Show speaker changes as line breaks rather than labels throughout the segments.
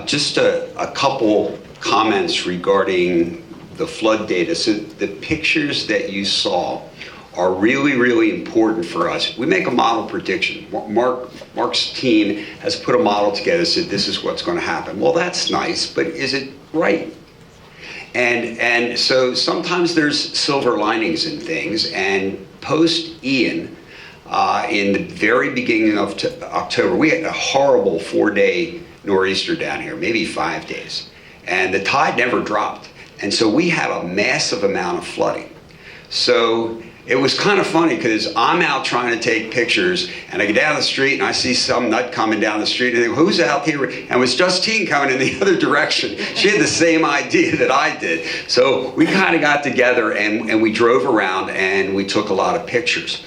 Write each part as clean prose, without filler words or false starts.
Just a couple comments regarding the flood data. So the pictures that you saw are really, really important for us. We make a model prediction. Mark's team has put a model together, said this is what's going to happen. Well, that's nice, but is it right? And so sometimes there's silver linings in things, and post-Ian, in the very beginning of October, we had a horrible 4-day nor'easter down here, maybe 5 days. And the tide never dropped. And so we had a massive amount of flooding. So it was kind of funny because I'm out trying to take pictures and I get down the street and I see some nut coming down the street and I think, who's out here? And it was Justine coming in the other direction. She had the same idea that I did. So we kind of got together and we drove around and we took a lot of pictures.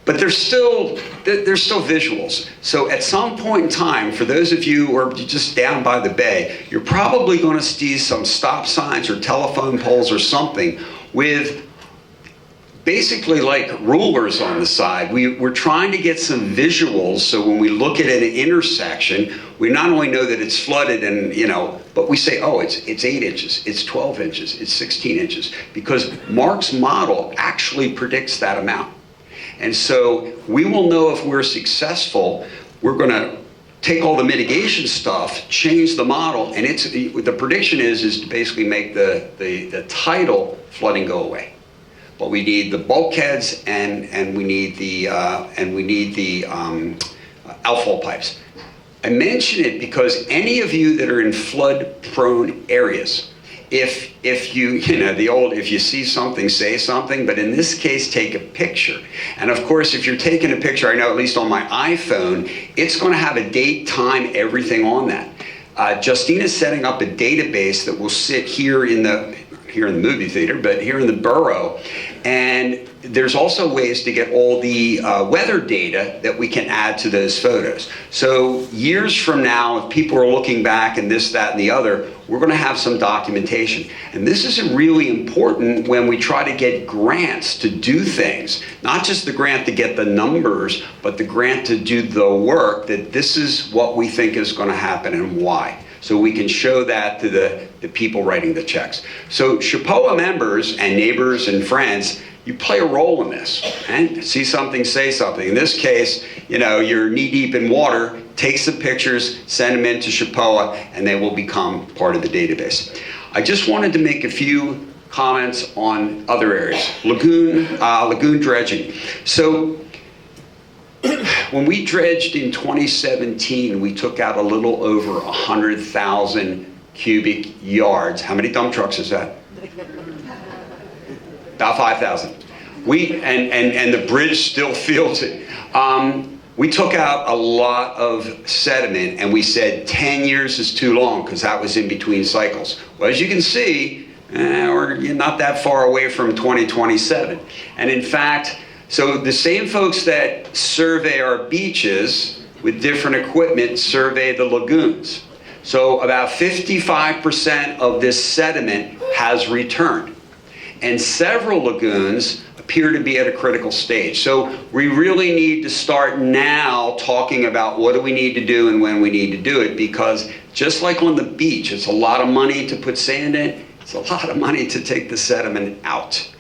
But there's still visuals. So at some point in time, for those of you who are just down by the bay, you're probably going to see some stop signs or telephone poles or something with basically like rulers on the side. We're trying to get some visuals so when we look at an intersection, we not only know that it's flooded and, but we say, oh, it's 8 inches, it's 12 inches, it's 16 inches, because Mark's model actually predicts that amount. And so we will know if we're successful. We're going to take all the mitigation stuff, change the model, and the prediction is to basically make the tidal flooding go away. But we need the bulkheads and we need the outfall pipes. I mention it because any of you that are in flood-prone areas, if you if you see something, say something, but in this case, take a picture. And of course, if you're taking a picture, I know at least on my iPhone, it's going to have a date, time, everything on that. Justine is setting up a database that will sit here in the movie theater, but here in the borough. And there's also ways to get all the weather data that we can add to those photos. So years from now, if people are looking back and this, that, and the other, we're going to have some documentation. And this is really important when we try to get grants to do things, not just the grant to get the numbers, but the grant to do the work, that this is what we think is going to happen and why. So we can show that to the people writing the checks. So SHPOA members and neighbors and friends, you play a role in this. And see something, say something. In this case, you're knee deep in water, take some pictures, send them in to SHPOA, and they will become part of the database. I just wanted to make a few comments on other areas. Lagoon dredging. So when we dredged in 2017, we took out a little over 100,000 cubic yards. How many dump trucks is that? About 5,000. And the bridge still feels it. We took out a lot of sediment and we said 10 years is too long because that was in between cycles. Well, as you can see, we're not that far away from 2027. And in fact, so the same folks that survey our beaches with different equipment survey the lagoons. So about 55% of this sediment has returned. And several lagoons appear to be at a critical stage. So we really need to start now talking about what do we need to do and when we need to do it, because just like on the beach, it's a lot of money to put sand in, it's a lot of money to take the sediment out.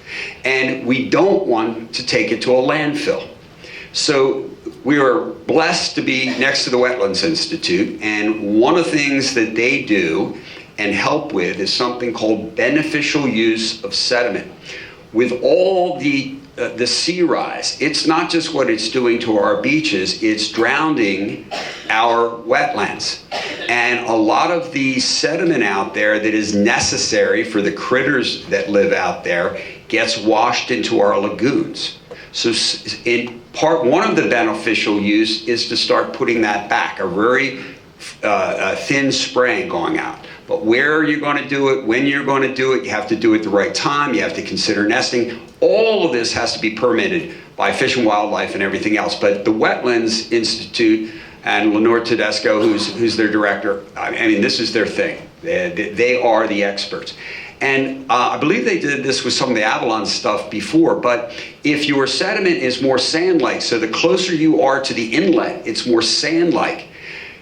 And we don't want to take it to a landfill. So we are blessed to be next to the Wetlands Institute, and one of the things that they do and help with is something called beneficial use of sediment. With all the sea rise, it's not just what it's doing to our beaches, it's drowning our wetlands. And a lot of the sediment out there that is necessary for the critters that live out there gets washed into our lagoons. So one of the beneficial use is to start putting that back, a very thin spraying going out. But where you're going to do it, when you're going to do it, you have to do it at the right time, you have to consider nesting. All of this has to be permitted by Fish and Wildlife and everything else. But the Wetlands Institute and Lenore Tedesco, who's their director, I mean, this is their thing. They are the experts. And I believe they did this with some of the Avalon stuff before, but if your sediment is more sand-like, so the closer you are to the inlet, it's more sand-like,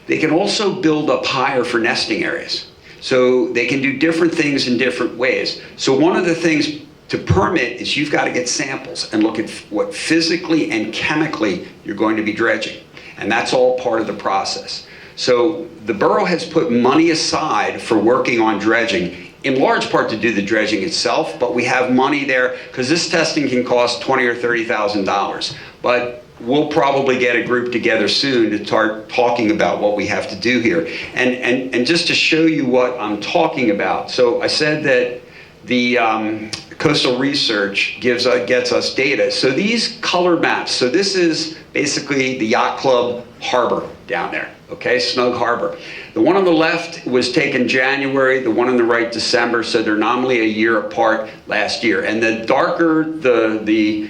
they can also build up higher for nesting areas. So they can do different things in different ways. So one of the things to permit is you've got to get samples and look at what physically and chemically you're going to be dredging. And that's all part of the process. So the borough has put money aside for working on dredging, in large part to do the dredging itself, but we have money there because this testing can cost $20,000 or $30,000. But we'll probably get a group together soon to start talking about what we have to do here. And just to show you what I'm talking about, so I said that the coastal research gets us data. So these color maps, so this is basically the yacht club harbor down there, okay, Snug Harbor. The one on the left was taken January, the one on the right December, so they're nominally a year apart last year. And the darker the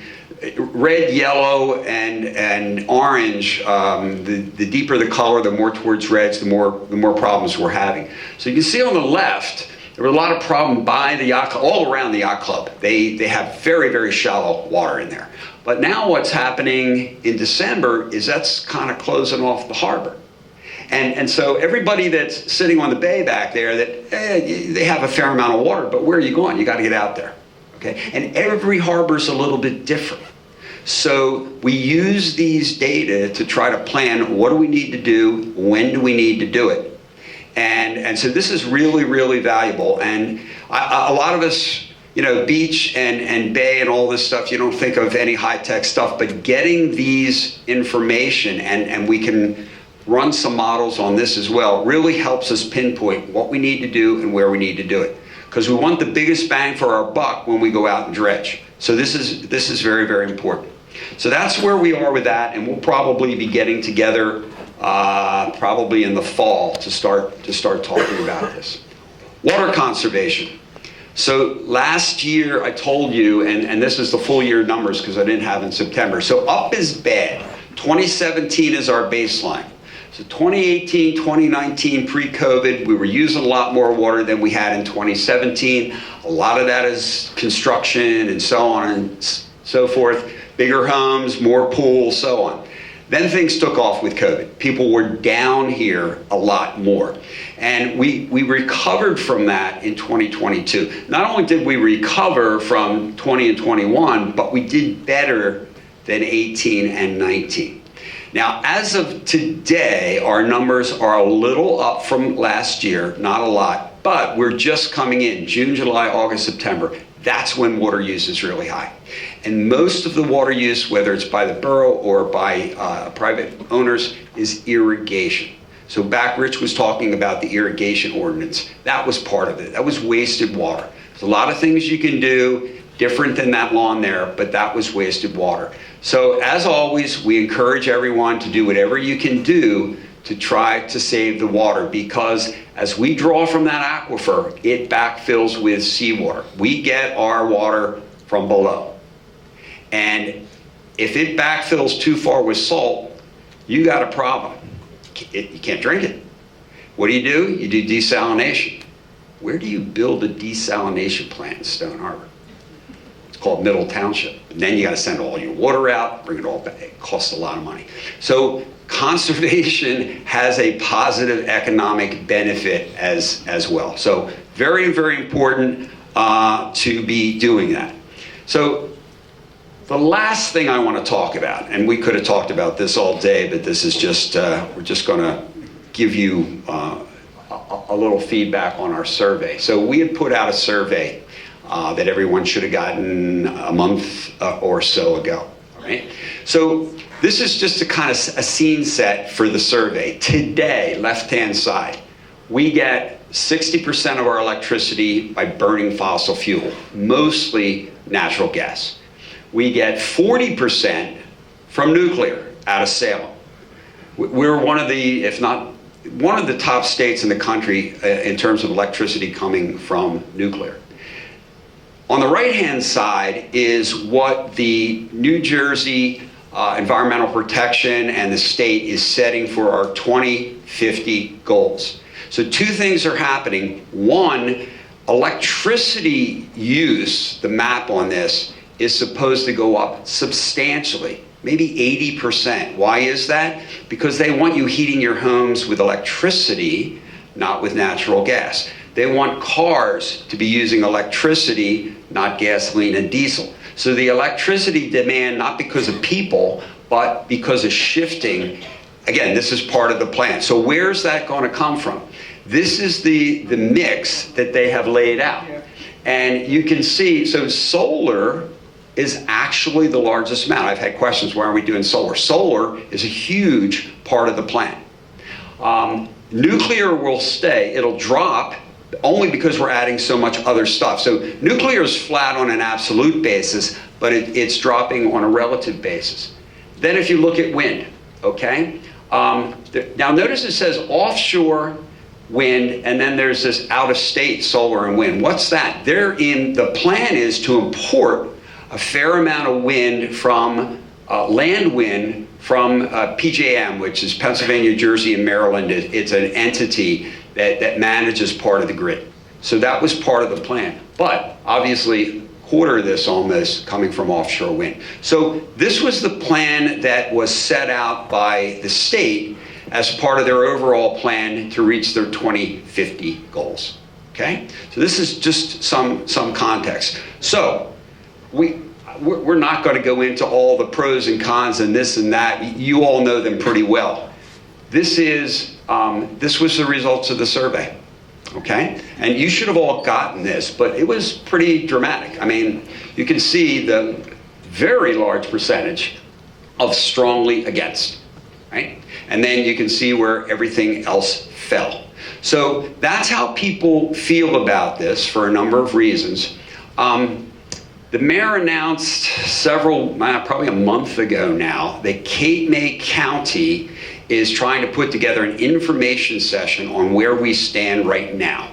red, yellow, and orange, the deeper the color, the more towards reds, the more problems we're having. So you can see on the left, there were a lot of problems by the yacht club, all around the yacht club. They have very, very shallow water in there. But now what's happening in December is that's kind of closing off the harbor. And so everybody that's sitting on the bay back there, they have a fair amount of water, but where are you going? You got to get out there. Okay? And every harbor's a little bit different. So we use these data to try to plan what do we need to do, when do we need to do it. And so this is really, really valuable. And a lot of us, you know, beach and bay and all this stuff, you don't think of any high-tech stuff, but getting these information, and we can run some models on this as well, really helps us pinpoint what we need to do and where we need to do it. Because we want the biggest bang for our buck when we go out and dredge. So this is very, very important. So that's where we are with that, and we'll probably be getting together probably in the fall to start talking about this. Water conservation. So last year I told you, and this is the full year numbers because I didn't have in September. So up is bad. 2017 is our baseline. So 2018, 2019, pre-COVID, we were using a lot more water than we had in 2017. A lot of that is construction and so on and so forth. Bigger homes, more pools, so on. Then things took off with COVID. People were down here a lot more. And we recovered from that in 2022. Not only did we recover from 20 and 21, but we did better than 18 and 19. Now, as of today, our numbers are a little up from last year, not a lot, but we're just coming in, June, July, August, September. That's when water use is really high. And most of the water use, whether it's by the borough or by private owners, is irrigation. So back Rich was talking about the irrigation ordinance. That was part of it. That was wasted water. There's a lot of things you can do different than that lawn there, but that was wasted water. So as always, we encourage everyone to do whatever you can do to try to save the water, because as we draw from that aquifer, it backfills with seawater. We get our water from below. And if it backfills too far with salt, you got a problem. You can't drink it. What do? You do desalination. Where do you build a desalination plant in Stone Harbor? It's called Middle Township. And then you got to send all your water out, bring it all back. It costs a lot of money. So conservation has a positive economic benefit as well. So very, very important to be doing that. So the last thing I want to talk about, and we could have talked about this all day, but this is just, we're just going to give you a little feedback on our survey. So we had put out a survey that everyone should have gotten a month or so ago, right? So this is just a kind of a scene set for the survey. Today, left-hand side, we get 60% of our electricity by burning fossil fuel, mostly natural gas. We get 40% from nuclear out of Salem. We're one of the, if not one of the top states in the country in terms of electricity coming from nuclear. On the right-hand side is what the New Jersey Environmental Protection and the state is setting for our 2050 goals. So two things are happening. One, Electricity use, the map on this, is supposed to go up substantially, maybe 80%. Why is that? Because they want you heating your homes with electricity, not with natural gas. They want cars to be using electricity, not gasoline and diesel. So the electricity demand, not because of people, but because of shifting. Again, this is part of the plan. So where's that going to come from? This is the mix that they have laid out. And you can see, so solar is actually the largest amount. I've had questions, why are we doing solar? Solar is a huge part of the plan. Nuclear will stay. It'll drop only because we're adding so much other stuff. So nuclear is flat on an absolute basis, but it's dropping on a relative basis. Then if you look at wind, okay? Now notice it says offshore wind, and then there's this out-of-state solar and wind. What's that? The plan is to import a fair amount of wind from land wind from PJM, which is Pennsylvania, Jersey, and Maryland. It's an entity that manages part of the grid. So that was part of the plan. But obviously, quarter of this almost coming from offshore wind. So this was the plan that was set out by the state as part of their overall plan to reach their 2050 goals. Okay? So this is just some context. So we're not going to go into all the pros and cons and this and that. You all know them pretty well. This was the results of the survey. Okay? And you should have all gotten this, but it was pretty dramatic. I mean, you can see the very large percentage of strongly against, right? And then you can see where everything else fell. So that's how people feel about this for a number of reasons. The mayor announced probably a month ago now, that Cape May County is trying to put together an information session on where we stand right now.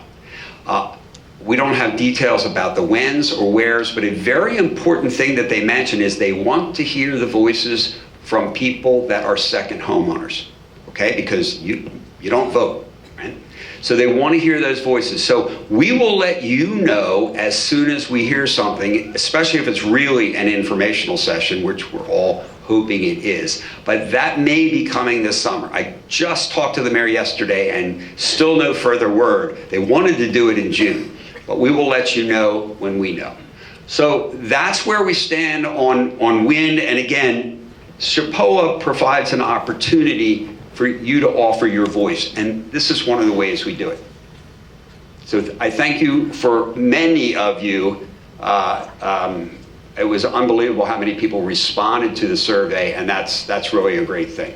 We don't have details about the whens or wheres, but a very important thing that they mention is they want to hear the voices from people that are second homeowners, okay? Because you don't vote, right? So they want to hear those voices. So we will let you know as soon as we hear something, especially if it's really an informational session, which we're all hoping it is. But that may be coming this summer. I just talked to the mayor yesterday and still no further word. They wanted to do it in June, but we will let you know when we know. So that's where we stand on wind. And again, SHPOA provides an opportunity for you to offer your voice. And this is one of the ways we do it. So I thank you for many of you. It was unbelievable how many people responded to the survey, and that's really a great thing.